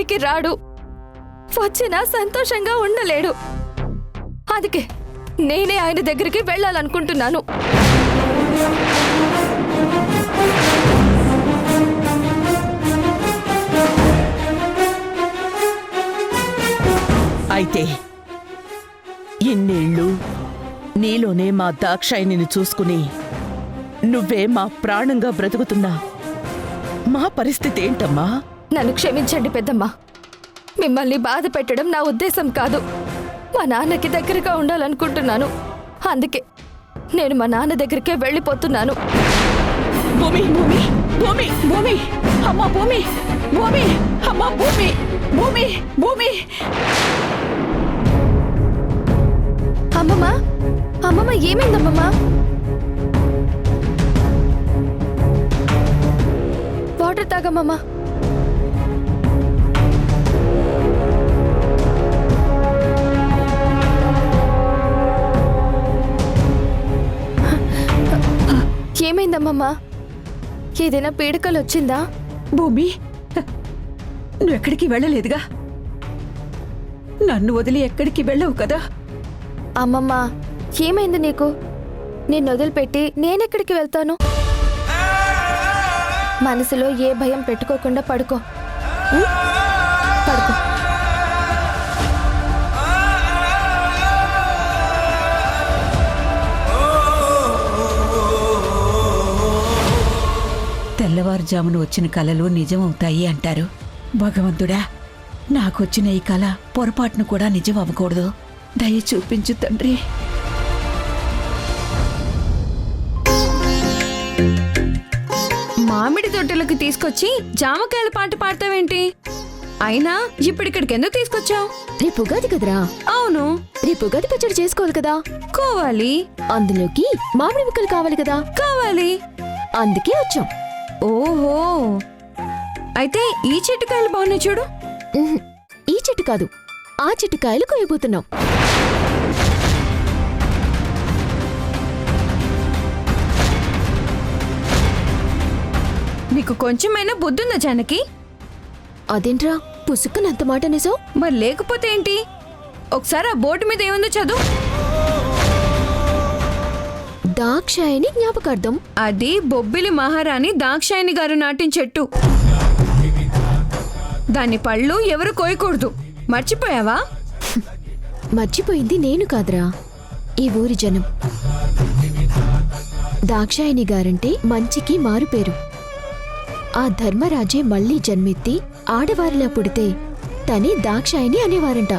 ఇంటికి రాడు, వచ్చినా సంతోషంగా ఉండలేడు. అందుకే నేనే ఆయన దగ్గరికి వెళ్ళాలనుకుంటున్నాను. అయితే ఇన్నేళ్ళు నీలోనే మా దాక్షాయిని చూసుకుని నువ్వే మా ప్రాణంగా బ్రతుకుతున్నా మా పరిస్థితి ఏంటమ్మా? నన్ను క్షమించండి పెద్దమ్మా. మిమ్మల్ని బాధ పెట్టడం నా ఉద్దేశం కాదు. మా నాన్నకి దగ్గరగా ఉండాలనుకుంటున్నాను. అందుకే నేను మా నాన్న దగ్గరికే వెళ్ళిపోతున్నాను. భూమి భూమి భూమి భూమి అమ్మ భూమి భూమి అమ్మ భూమి భూమి భూమి. అమ్మమ్మ, అమ్మమ్మ ఏమైందమ్మమ్మ? వాటర్ తాగమ్మమ్మ. ఏమైందమ్మమ్మ? ఏదైనా పీడకలు వచ్చిందా? భూమి, నువ్వెక్కడికి వెళ్ళలేదుగా, నన్ను వదిలి ఎక్కడికి వెళ్ళవు కదా. అమ్మమ్మ, ఏమైంది నీకు? నేను వదిలిపెట్టి నేనెక్కడికి వెళ్తాను? మనసులో ఏ భయం పెట్టుకోకుండా పడుకో. పడుకో. తెల్లవారుజామున వచ్చిన కలలు నిజమవుతాయి అంటారు. భగవంతుడా, నాకొచ్చిన ఈ కళ పొరపాటును కూడా నిజం అవ్వకూడదు. దయ చూపించు తండ్రి. మామిడి తొట్టెలకు తీసుకొచ్చి జామకాయల పాట పాడతావేంటి? అయినా ఇప్పటిక్కడికి ఎందుకు తీసుకొచ్చావు? రేపు ఉగాది కదరా. అవును, రేపు ఉగాది పచ్చడి చేసుకోవాలి కదా. కోవాలి. అందులోకి మామిడి ముక్కలు కావాలి కదా. కావాలి. అందుకే వచ్చాం. ఓహో, అయితే ఈ చెట్టుకాయలు బాగున్నాయి చూడు. ఈ చెట్టు కాదు, ఆ చెట్టు కాయలు కోయబోతున్నాం. నీకు కొంచెమైనా బుద్ధుందా జానకి? అదేంట్రా పుసుక్కునంత మాట అనేసావు? మరి లేకపోతే ఏంటి? ఒకసారి ఆ బోర్డు మీద ఏముందో చదువు. దాక్షాయని జ్ఞాపకార్థం. అది బొబ్బిలి మహారాణి దాక్షాయణి గారు నాటిన చెట్టు. దాని పళ్ళు ఎవరు కోయకూడదు. మర్చిపోయావా? మర్చిపోయింది నేను కాదురా, ఈ ఊరి జనం. దాక్షాయణి గారంటే మంచికి మారుపేరు. ఆ ధర్మరాజే మళ్లీ జన్మెత్తి ఆడవారిలా పుడితే తనే దాక్షాయణి అనేవారంట.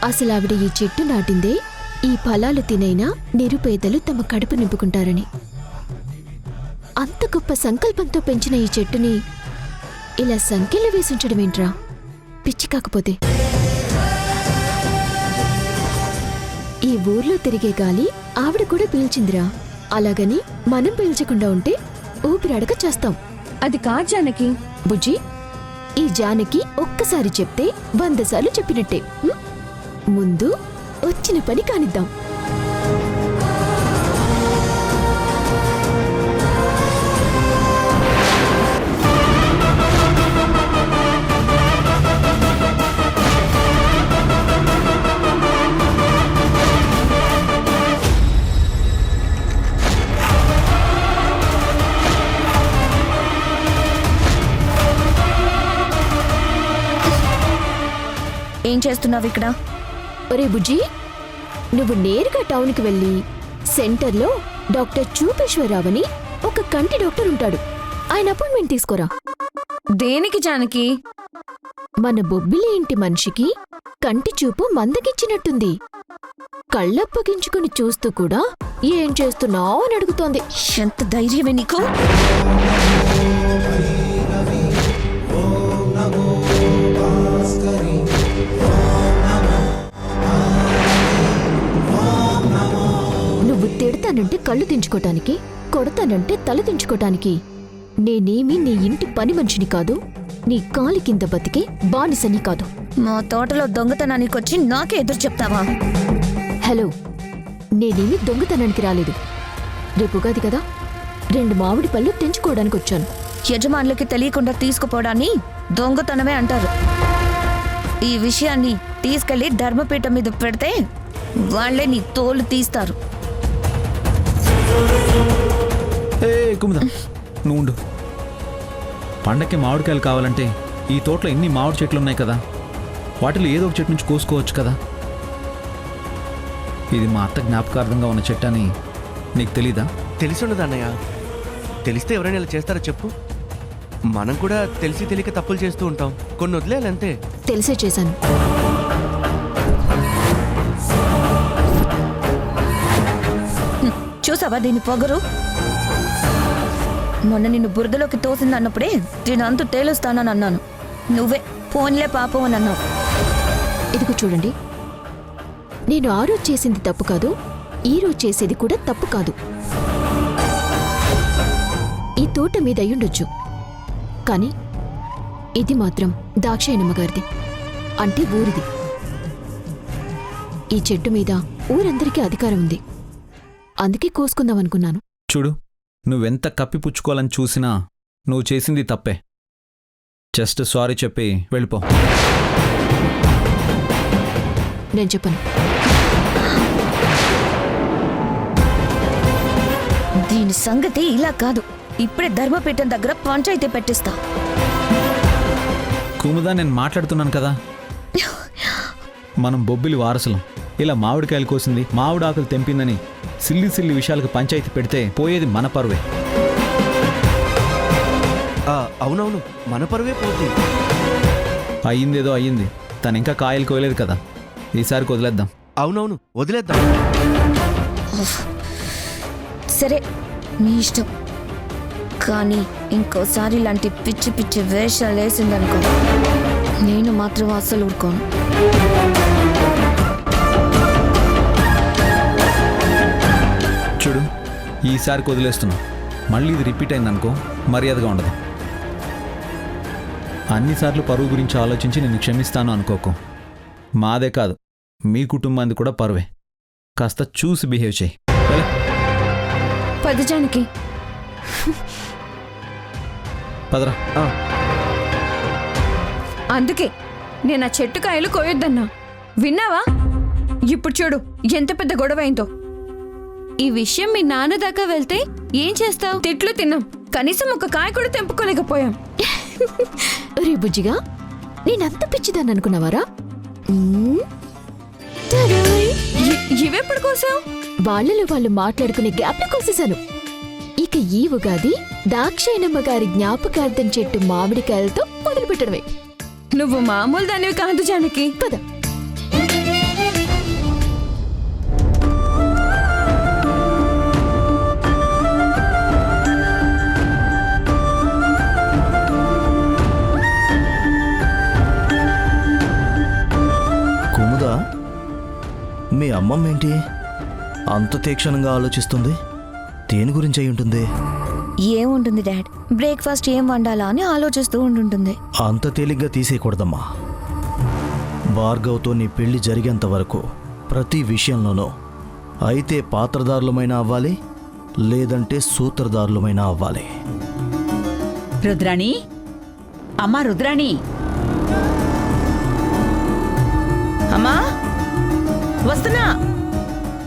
అసలావిడ ఈ చెట్టు నాటిందే ఈ ఫలాలు తినైనా నిరుపేదలు తమ కడుపు నింపుకుంటారని. అంత గొప్ప సంకల్పంతో పెంచిన ఈ చెట్టుని ఇలా సంఖ్యలు వేసుంచడమేంట్రా? పిచ్చి కాకపోతే. ఈ ఊర్లో తిరిగే గాలి ఆవిడ కూడా పీల్చిందిరా. అలాగని మనం పీల్చకుండా ఉంటే ఊపిరాడక చేస్తాం. అది కాదు జానకి. బుజ్జి, ఈ జానకి ఒక్కసారి చెప్తే 100 సార్లు చెప్పినట్టే. ముందు వచ్చిన పని కానిద్దాం. ఏం చేస్తున్నావు ఇక్కడ? ఒరే బుజ్జి, నువ్వు నేరుగా టౌన్కి వెళ్ళి సెంటర్లో డాక్టర్ చూపేశ్వరరావు అని ఒక కంటి డాక్టర్ ఉంటాడు. ఆయన అపాయింట్మెంట్ తీసుకోరా. దేనికి జానకి? మన బొబ్బిలి ఇంటి మనిషికి కంటి చూపు మందకిచ్చినట్టుంది. కళ్ళప్పగించుకుని చూస్తూ కూడా ఏం చేస్తున్నావు అని అడుగుతోంది. ఎంత ధైర్యమే నీకు? నువ్వు తిడతానంటే కళ్ళు దించుకోటానికి, కొడతానంటే తల దించుకోటానికి. నేనేమి నీ ఇంటి పని మనిషిని కాదు, నీ కాలి కింద బతికే బానిసని కాదు. మా తోటలో దొంగతనానికొచ్చి నాకే ఎదురు చెప్తావా? హలో, నేనేమి దొంగతనానికి రాలేదు. రేపు ఉగాది కదా, 2 మామిడి పళ్ళు తెంచుకోవడానికి వచ్చాను. యజమానులకి తెలియకుండా తీసుకుపోవడాన్ని దొంగతనమే అంటారు. ఈ విషయాన్ని తీసుకెళ్లి ధర్మపీఠం మీద పెడితే వాళ్ళే నీ తోలు తీస్తారు. ఏ కుముద, నువ్వు ఉండు. పండక్కి మామిడికాయలు కావాలంటే ఈ తోటలో ఎన్ని మామిడి చెట్లు ఉన్నాయి కదా, వాటిలో ఏదో ఒక చెట్టు నుంచి కోసుకోవచ్చు కదా. ఇది మా అత్త జ్ఞాపకార్థంగా ఉన్న చెట్టు అని నీకు తెలీదా? తెలిసి ఉండదు అన్నయ్య. తెలిస్తే ఎవరైనా ఇలా చేస్తారో చెప్పు. మనం కూడా తెలిసి తెలియక తప్పులు చేస్తూ ఉంటాం. కొన్ని వదిలేయాలంతే. తెలిసే చేశాను. చూసావా దీని పొగరు? మొన్న నిన్ను బురదలోకి తోసిందన్నప్పుడే దీని అంతు తేలుస్తానని అన్నాను. నువ్వే ఫోన్లే పాపం అని అన్నావు. ఇదిగో చూడండి, నేను ఆ రోజు చేసింది తప్పు కాదు, ఈ రోజు చేసేది కూడా తప్పు కాదు. ఈ తోట మీద అయ్యుండొచ్చు, కానీ ఇది మాత్రం దాక్షాయణమ్మ గారిది, అంటే ఊరిది. ఈ చెట్టు మీద ఊరందరికీ అధికారం ఉంది, అందుకే కోసుకుందామనుకున్నాను. చూడు, నువ్వెంత కప్పిపుచ్చుకోవాలని చూసినా నువ్వు చేసింది తప్పే. జస్ట్ సారీ చెప్పి వెళ్ళిపో. నేను చెప్పను. దీని సంగతి ఇలా కాదు. ఇప్పుడే ధర్మపీఠం దగ్గర పంచాయతీ పెట్టిస్తా. కుముదా, నేను మాట్లాడుతున్నాను కదా. మనం బొబ్బిలి వారసులం. ఇలా మామిడికాయలు కోసింది, మామిడి ఆకులు తెంపిందని సిల్లి సిల్లి విషయాలకు పంచాయతీ పెడితే పోయేది మన పరువే. అవునవును, మన పరువే పోతుంది. అయ్యిందేదో అయ్యింది, తను ఇంకా కాయలు కోయలేదు కదా, ఈసారికి వదిలేద్దాం. అవునవును, వదిలేద్దాం. సరే, మీ ఇష్టం. కానీ ఇంకోసారి ఇలాంటి పిచ్చి పిచ్చి వేషాలు వేసిందనుకో, నేను మాత్రం అస్సలు ఊరుకోను. చూడు, ఈసారికి వదిలేస్తున్నా. మళ్ళీ ఇది రిపీట్ అయిందనుకో, మర్యాదగా ఉండదు. అన్నిసార్లు పరువు గురించి ఆలోచించి నేను క్షమిస్తాను అనుకోకు. మాదే కాదు, మీ కుటుంబానికి కూడా పరువే. కాస్త చూసి బిహేవ్ చేయి. పదజానికి పదరా. అందుకే నేను ఆ చెట్టు కాయలు కోయొద్దన్నా. విన్నావా? ఇప్పుడు చూడు ఎంత పెద్ద గొడవ అయిందో. ఈ విషయం మీ నాన్న దాకా వెళ్తే ఏం చేస్తావు? తిట్లు తిన్నాం, కనీసం ఒక కాయ కూడా తెంపుకోలేకపోయాం. రే బుజ్జిగా, నేనంత పిచ్చిదాన్ని అనుకున్నావారా? ఇవెప్పుడు కోసావు? వాళ్ళలో వాళ్ళు మాట్లాడుకునే గ్యాప్లో కోసేశాను. ఇక ఈ ఉగాది దాక్షాయణమ్మ గారి జ్ఞాపకార్థం చెట్టు మామిడికాయలతో మొదలుపెట్టడమే. నువ్వు మామూలు దానివి కాదు జానకి. పద. కుముదా, మీ అమ్మమ్మ ఏంటి అంత తీక్షణంగా ఆలోచిస్తుంది? దేని గురించి అయి ఉంటుంది? ఏముంటుంది డాడ్, బ్రేక్ఫాస్ట్ ఏం వండాలా అని ఆలోచిస్తూ ఉంటుంటుంది. అంత తేలిగ్గా తీసేయకూడదమ్మా. భార్గవ్తో నీ పెళ్లి జరిగేంత వరకు ప్రతి విషయంలోనూ అయితే పాత్రదారులమైనా అవ్వాలి, లేదంటే సూత్రధారులమైనా అవ్వాలి. రుద్రాణి, అమ్మా రుద్రాణి. అమ్మా వస్తున్నా.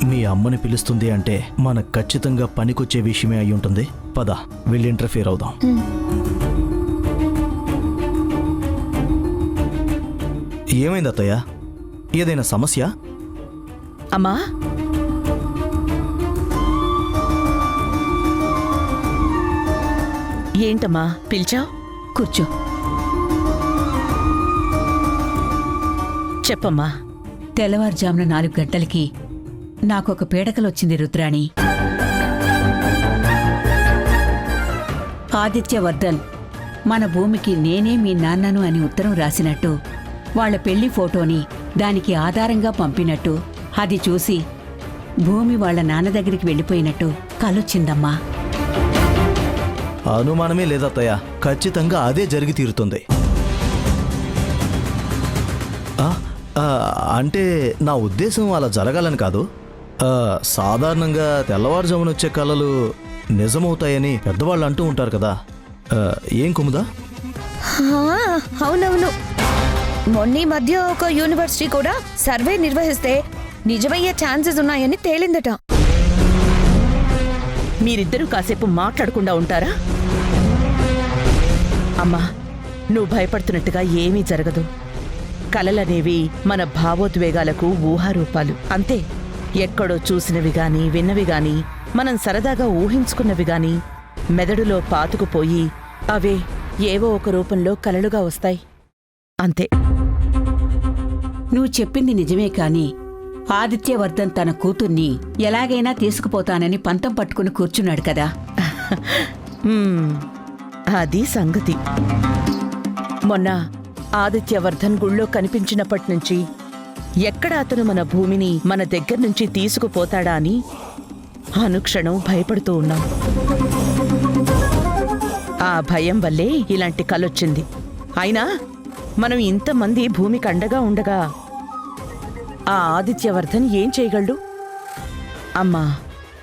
మీ అమ్మని పిలుస్తుంది అంటే మనకు ఖచ్చితంగా పనికొచ్చే విషయమే అయి ఉంటుంది. పద, వెళ్ళి ఇంటర్ఫియర్ అవుదాం. ఏమైంది అత్తయ్య? ఏదైనా సమస్య? అమ్మా ఏంటమ్మా పిలిచావు? కూర్చో. చెప్పమ్మా. తెల్లవారుజామున 4 గంటలకి నాకొక పీడకలొచ్చింది రుద్రాణి. ఆదిత్యవర్ధన్ మన భూమికి నేనే మీ నాన్నను అని ఉత్తరం రాసినట్టు, వాళ్ల పెళ్లి ఫోటోని దానికి ఆధారంగా పంపినట్టు, అది చూసి భూమి వాళ్ల నాన్న దగ్గరికి వెళ్ళిపోయినట్టు కలొచ్చిందమ్మా. అనుమానమే లేదత్తయ్య, ఖచ్చితంగా అదే జరిగి తీరుతుంది. అంటే నా ఉద్దేశం అలా జరగాలని కాదు. సాధారణంగా తెల్లవారుజామున వచ్చే కలలు నిజమవుతాయని పెద్దవాళ్ళు అంటూ ఉంటారు కదా. ఏం కుముదా? అవునవును, మొన్న ఈ మధ్య ఒక యూనివర్సిటీ కూడా సర్వే నిర్వహిస్తే నిజమయ్యే ఛాన్సెస్ ఉన్నాయని తేలిందట. మీరిద్దరూ కాసేపు మాట్లాడకుండా ఉంటారా? అమ్మా, నువ్వు భయపడుతున్నట్టుగా ఏమీ జరగదు. కలలనేవి మన భావోద్వేగాలకు ఊహారూపాలు అంతే. ఎక్కడో చూసినవి గాని విన్నవి గాని మనం సరదాగా ఊహించుకున్నవి గాని మెదడులో పాతుకుపోయి అవే ఏవో ఒక రూపంలో కలలుగా వస్తాయి అంతే. నువ్వు చెప్పింది నిజమే కాని ఆదిత్యవర్ధన్ తన కూతుర్ని ఎలాగైనా తీసుకుపోతానని పంతం పట్టుకుని కూర్చున్నాడు కదా. అది సంగతి. మొన్న ఆదిత్యవర్ధన్ గుళ్ళో కనిపించినప్పటినుంచి ఎక్కడ అతను మన భూమిని మన దగ్గర నుంచి తీసుకుపోతాడా అని అనుక్షణం భయపడుతూ ఉన్నాం. ఆ భయం వల్లే ఇలాంటి కలొచ్చింది. అయినా మనం ఇంతమంది భూమికి అండగా ఉండగా ఆ ఆదిత్యవర్ధన్ ఏం చేయగలడు? అమ్మా,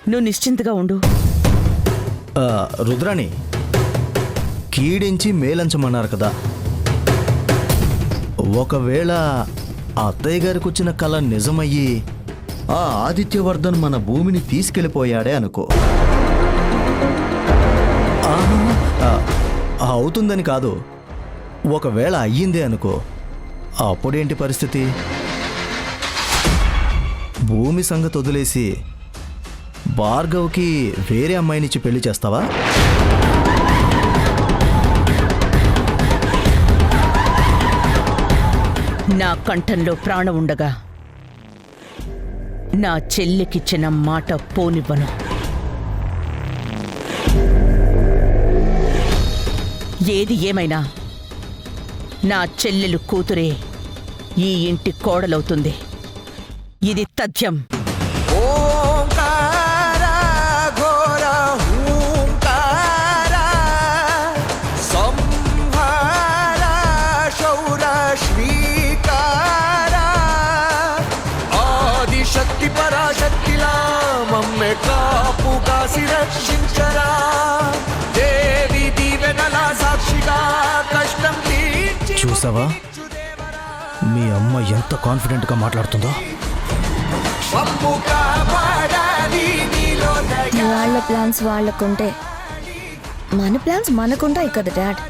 నువ్వు నిశ్చింతగా ఉండు. రుద్రాణి, కీడించి మేలంచమన్నారు కదా. ఒకవేళ ఆ అత్తయ్య గారికి వచ్చిన కళ నిజమయ్యి ఆ ఆదిత్యవర్ధన్ మన భూమిని తీసుకెళ్ళిపోయాడే అనుకో. అవుతుందని కాదు, ఒకవేళ అయ్యిందే అనుకో, అప్పుడేంటి పరిస్థితి? భూమి సంగతి వదిలేసి భార్గవ్కి వేరే అమ్మాయినిచ్చి పెళ్లి చేస్తావా? నా కంఠంలో ప్రాణం ఉండగా నా చెల్లికిచ్చిన మాట పోనివ్వను. ఏది ఏమైనా నా చెల్లెలు కూతురే ఈ ఇంటి కోడలవుతుంది. ఇది తథ్యం. ఆదిశక్తి పరాశక్తిలా మమ్మె కాపుగా రక్షించరా. దేవి దీవెనల సాక్షిగా కష్టం చూసావా మీ అమ్మ ఎంత కాన్ఫిడెంట్గా మాట్లాడుతుందో? వాళ్ళ ప్లాన్స్ వాళ్ళకుంటే మన ప్లాన్స్ మనకుంటాయి కదా డాడ్.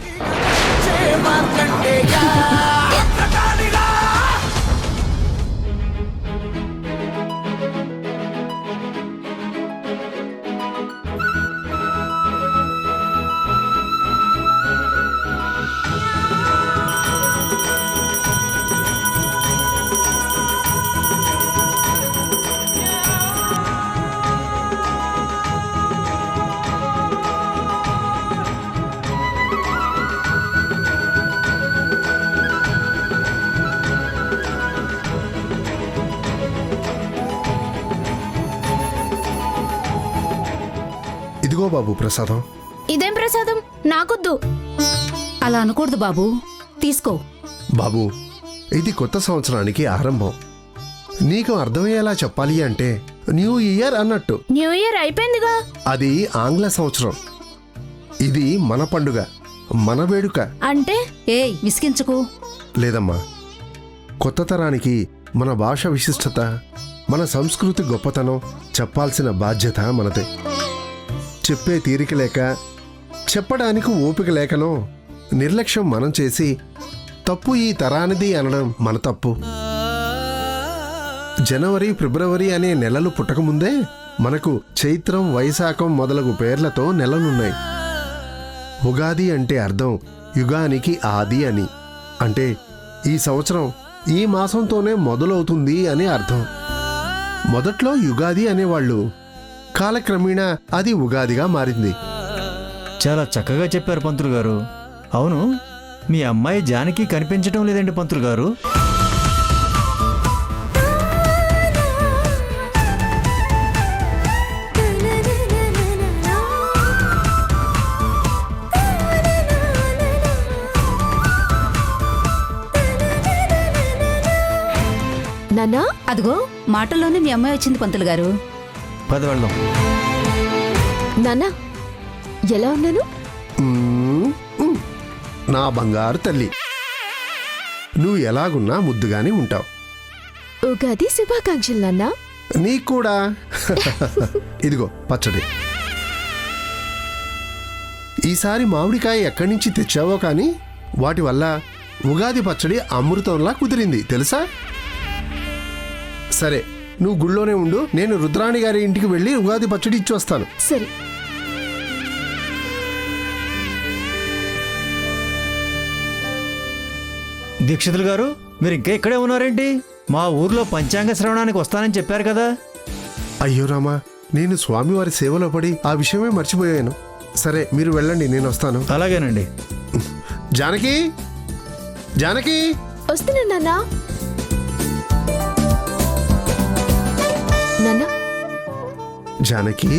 ఇదిగో బాబు ప్రసాదం. ఇదేం ప్రసాదం? నాకొద్దు. అలా అనకూడదు బాబు, తీసుకో. బాబు, ఇది కొత్త సంవత్సరానికి ఆరంభం. నీకు అర్థమయ్యేలా చెప్పాలి అంటే న్యూ ఇయర్ అన్నట్టు. న్యూ ఇయర్ అయిపోయిందిగా. అది ఆంగ్ల సంవత్సరం. ఇది మన పండుగ, మన వేడుక. అంటే ఏయ్ విసిగించకు. లేదమ్మా, కొత్త తరానికి మన భాష విశిష్టత, మన సంస్కృతి గొప్పతనం చెప్పాల్సిన బాధ్యత మనదే. చెప్పే తీరిక లేక, చెప్పడానికి ఓపిక లేకనో నిర్లక్ష్యం మనం చేసి తప్పు ఈ తరానిది అనడం మన తప్పు. జనవరి, ఫిబ్రవరి అనే నెలలు పుట్టకముందే మనకు చైత్రం, వైశాఖం మొదలగు పేర్లతో నెలలున్నాయి. ఉగాది అంటే అర్థం యుగానికి ఆది అని. అంటే ఈ సంవత్సరం ఈ మాసంతోనే మొదలవుతుంది అని అర్థం. మొదట్లో యుగాది అనేవాళ్ళు, కాలక్రమేణా అది ఉగాదిగా మారింది. చాలా చక్కగా చెప్పారు పంతులు గారు. అవును, మీ అమ్మాయి జానకి కనిపించడం లేదండి పంతులు గారు? నాన్నా, అదిగో మాటల్లోనే మీ అమ్మాయి వచ్చింది పంతులు గారు. పద వెళ్దాం. నాన్నా, ఎలా ఉన్నాను? మ్మ్, మ్మ్. నా బంగారు తల్లి, నువ్వు ఎలాగున్నా ముద్దుగానే ఉంటావు. ఉగాది శుభాకాంక్షలు నాన్నా. నీకు కూడా. ఇదిగో పచ్చడి. ఈసారి మామిడికాయ ఎక్కడి నుంచి తెచ్చావో కానీ వాటి వల్ల ఉగాది పచ్చడి అమృతంలా కుదిరింది తెలుసా? సరే, నువ్వు గుళ్ళోనే ఉండు, నేను రుద్రాణి గారి ఇంటికి వెళ్ళి ఉగాది పచ్చడి ఇచ్చి వస్తాను. సరే. దీక్షితులు గారు, మీరు ఇంకా ఇక్కడే ఉన్నారేంటి? మా ఊర్లో పంచాంగ శ్రవణానికి వస్తానని చెప్పారు కదా. అయ్యో రామా, నేను స్వామివారి సేవలో పడి ఆ విషయమే మర్చిపోయాను. సరే, మీరు వెళ్ళండి, నేను వస్తాను. అలాగేనండి. జానకి, జానకి, వస్తున్నా నాన్నా. నాన్నా. జానకి,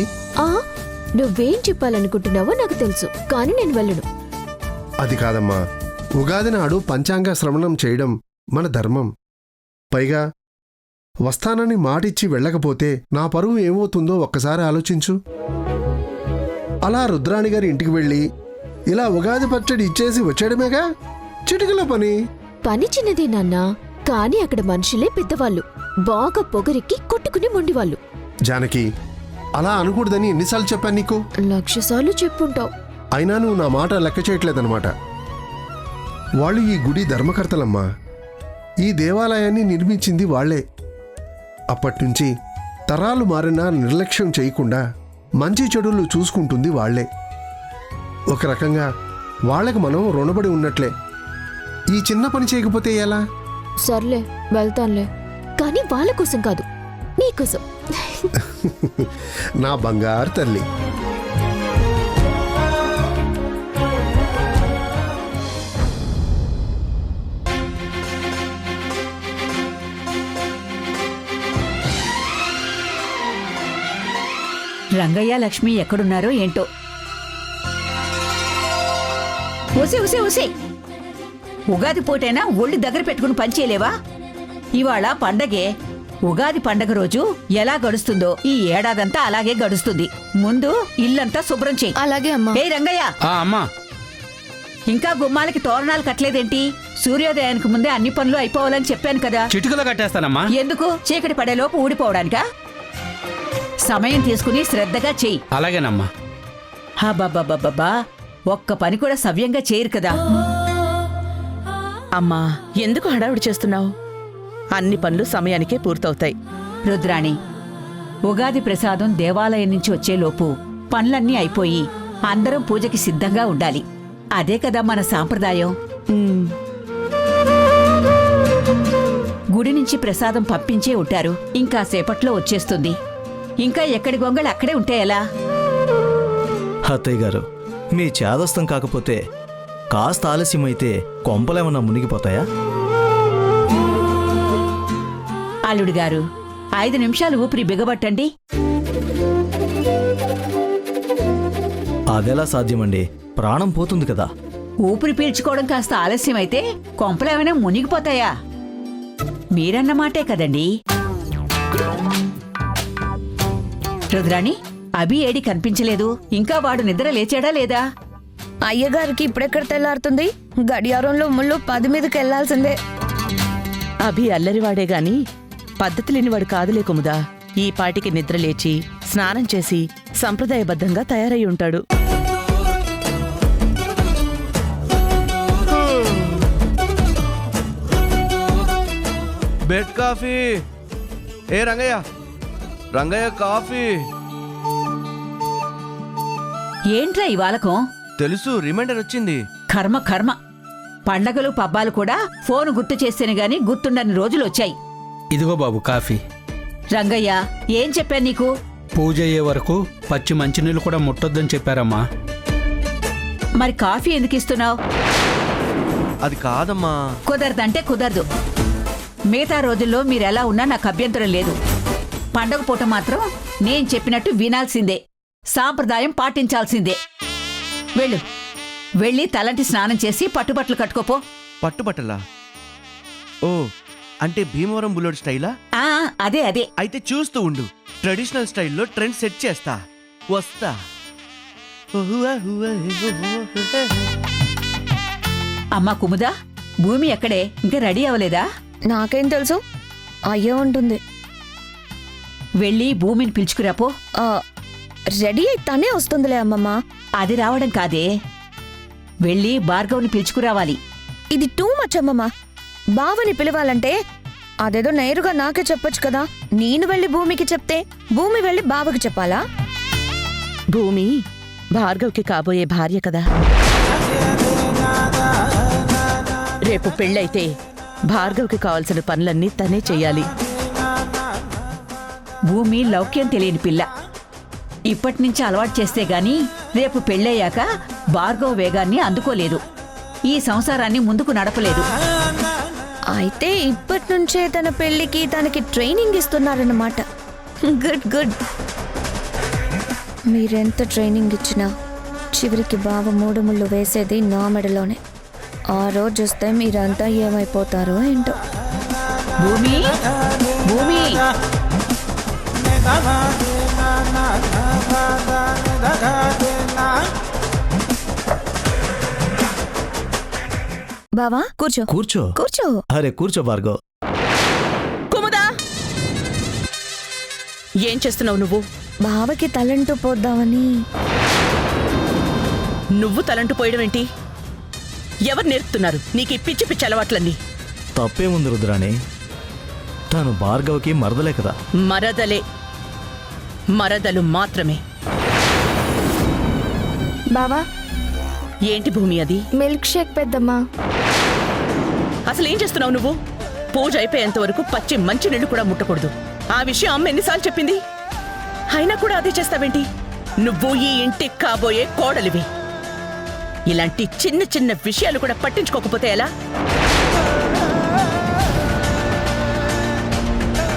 నువ్వేం చెప్పాలనుకుంటున్నావో నాకు తెలుసు, కానీ నేను వెళ్ళను. అది కాదమ్మా, ఉగాది నాడు పంచాంగ శ్రవణం చేయడం మన ధర్మం. పైగా వస్తానని మాటిచ్చి వెళ్ళకపోతే నా పరువు ఏమవుతుందో ఒక్కసారి ఆలోచించు. అలా రుద్రాణి గారి ఇంటికి వెళ్ళి ఇలా ఉగాది పచ్చడి ఇచ్చేసి వచ్చేయడమేగా చిటికలో పని. పని చిన్నదే నాన్నా, కానీ అక్కడ మనుషులే పెద్దవాళ్ళు, బాగా పొగరెక్కి కొట్టుకుని మొండివాళ్ళు. జానకి, అలా అనకూడదని ఎన్నిసార్లు చెప్పాను నీకు? 1,00,000 సార్లు చెప్పుంటావు. అయినా నువ్వు నా మాట లెక్క చేయట్లేదన్నమాట. వాళ్ళు ఈ గుడి ధర్మకర్తలమ్మా. ఈ దేవాలయాన్ని నిర్మించింది వాళ్లే. అప్పట్నుంచి తరాలు మారినా నిర్లక్ష్యం చేయకుండా మంచి చెడులు చూసుకుంటుంది వాళ్లే. ఒక రకంగా వాళ్లకు మనం రుణపడి ఉన్నట్లే. ఈ చిన్న పని చేయకపోతే ఎలా? సర్లే, వెళ్తానులే, కానీ వాళ్ళ కోసం కాదు, నీకోసం. నా బంగారు తల్లి. రంగయ్య లక్ష్మి ఎక్కడున్నారో ఏంటో. ఊసే ఊసే ఊసే, ఉగాది పూటైనా ఒళ్ళు దగ్గర పెట్టుకుని పనిచేయలేవా? ఇవాళ పండగే. ఉగాది పండగ రోజు ఎలా గడుస్తుందో ఈ ఏడాదంతా అలాగే గడుస్తుంది. ముందు ఇల్లంతా శుభ్రం చెయ్యి. అలాగే అమ్మా. ఏ రంగయ్య, అమ్మా, ఇంకా గుమ్మాలకి తోరణాలు కట్టలేదేంటి? సూర్యోదయానికి ముందే అన్ని పనులు అయిపోవాలని చెప్పాను కదా. చిటికలో కట్టేస్తానమ్మా. ఎందుకు? చీకటి పడేలోపు ఊడిపోవడానికా? సమయం తీసుకుని శ్రద్ధగా చెయ్యి. అలాగేనమ్మా. బాబా, ఒక్క పని కూడా సవ్యంగా చేయరు కదా. అమ్మా, ఎందుకు హడావుడి చేస్తున్నావు? అన్ని పనులు సమయానికే పూర్తవుతాయి. రుద్రాణి, ఉగాది ప్రసాదం దేవాలయం నుంచి వచ్చేలోపు పనులన్నీ అయిపోయి అందరం పూజకి సిద్ధంగా ఉండాలి. అదే కదా మన సాంప్రదాయం. గుడి నుంచి ప్రసాదం పంపించే ఉంటారు, ఇంకా సేపట్లో వచ్చేస్తుంది. ఇంకా ఎక్కడి గొంగళి అక్కడే ఉంటే ఎలా? అత్తయ్య గారు, మీ చేదస్తం కాకపోతే కాస్త ఆలస్యమైతే కొంపలేమన్నా మునిగిపోతాయా? అల్లుడు గారు, 5 నిమిషాలు ఊపిరి బిగబట్టండి. అదెలా సాధ్యమండి? ప్రాణం పోతుంది కదా. ఊపిరి పీల్చుకోవడం కాస్త ఆలస్యమైతే కొంపలేమైనా మునిగిపోతాయా? మీరన్నమాటే కదండి. రుద్రాణి, అభి ఏడి కనిపించలేదు. ఇంకా వాడు నిద్ర లేచాడా లేదా? అయ్యగారికి ఇప్పుడెక్కడ తెల్లారుతుంది? గడియారంలో ముళ్ళు 10 మీదకి వెళ్లాల్సిందే. అభి అల్లరివాడే గాని పద్ధతి లేనివాడు కాదులే కుముదా. ఈ పాటికి నిద్ర లేచి స్నానం చేసి సంప్రదాయబద్ధంగా తయారై ఉంటాడు. Bed coffee. ఏ రంగయ్య, రంగయ్య కాఫీ. ఏంట్రా ఈ వాలకం? తెలుసు, రిమైండర్ వచ్చింది. కర్మ కర్మ. పండగలు పబ్బాలు కూడా ఫోను గుర్తు చేస్తేనే గాని గుర్తుండని రోజులు వచ్చాయి. ఇదిగో బాబు కాఫీ. రంగయ్య, ఏం చెప్పాను నీకు? పూజ అయ్యే వరకు పచ్చి మంచినీళ్ళు కూడా ముట్టొద్దని చెప్పారమ్మా. మరి కాఫీ ఎందుకు ఇస్తున్నావు? అది కాదమ్మా. కుదరదంటే కుదరదు. మిగతా రోజుల్లో మీరెలా ఉన్నా నాకు అభ్యంతరం లేదు. పండగ పూట మాత్రం నేను చెప్పినట్టు వినాల్సిందే, సాంప్రదాయం పాటించాల్సిందే. వెళ్ళు, వెళ్ళి తలంటి స్నానం చేసి పట్టుబట్టలు కట్టుకోపో. పట్టుబట్టలా? ఓ, అంటే భీమవరం బుల్లోడ్ స్టైలా? అదే అదే. అయితే చూస్తూ ఉండు, ట్రెడిషనల్ స్టైల్లో ట్రెండ్ సెట్ చేస్తా. వస్తా. అమ్మా కుముదా, భూమి ఎక్కడే? ఇంకా రెడీ అవ్వలేదా? నాకేం తెలుసు, అయ్యే ఉంటుంది. వెళ్ళి భూమిని పిలుచుకురాపో. ఆ, రెడీ అయితేనే వస్తుందిలే అమ్మమ్మ. అది రావడం కాదే, వెళ్ళి భార్గవ్ని పిలుచుకురావాలి. ఇది టూ మచ్ అమ్మమ్మ. బావని పిలవాలంటే అదేదో నేరుగా నాకే చెప్పొచ్చు కదా. నేను వెళ్ళి భూమికి చెప్తే భూమి వెళ్ళి బావకి చెప్పాలా? భూమి భార్గవ్కి కాబోయే భార్య కదా. రేపు పెళ్ళైతే భార్గవ్కి కావాల్సిన పనులన్నీ తనే చెయ్యాలి. భూమి లౌక్యం తెలియని పిల్ల. ఇప్పటినుంచి అలవాటు చేస్తే గాని రేపు పెళ్ళయ్యాక భార్గవ వేగాన్ని అందుకోలేదు, ఈ సంసారాన్ని ముందుకు నడపలేదు. అయితే ఇప్పటి నుంచే తన పెళ్లికి తనకి ట్రైనింగ్ ఇస్తున్నారన్నమాట. Good good. మీరెంత ట్రైనింగ్ ఇచ్చినా చివరికి బావ మూడు ముళ్ళు వేసేది నా మెడలోనే. ఆ రోజు వస్తే మీరంతా ఏమైపోతారో ఏంటో. భూమి, భూమి, బావా కూర్చో కూర్చో. కూర్చో. అరే కూర్చో భార్గవ్. కుముదా, ఏం చేస్తున్నావు నువ్వు? బావకి తలంటూ పోద్దామని. నువ్వు తలంటు పోయడం ఏంటి? ఎవరు నేర్పుతున్నారు నీకు ఈ పిచ్చి పిచ్చి అలవాట్లన్నీ? తప్పేముంది రుద్రాణి, తను భార్గవ్కి మరదలే కదా. మరదలే, మరదలు మాత్రమే. బావా, ఏంటి భూమి అది? మిల్క్ షేక్ పెద్దమ్మా. అసలు ఏం చేస్తున్నావు నువ్వు? పూజ అయిపోయేంత వరకు పచ్చి మంచి నీళ్లు కూడా ముట్టకూడదు. ఆ విషయం అమ్మ ఎన్నిసార్లు చెప్పింది, అయినా కూడా అదే చేస్తావేంటి? నువ్వు ఈ ఇంటికి కాబోయే కోడలివి. ఇలాంటి చిన్న చిన్న విషయాలు కూడా పట్టించుకోకపోతే ఎలా?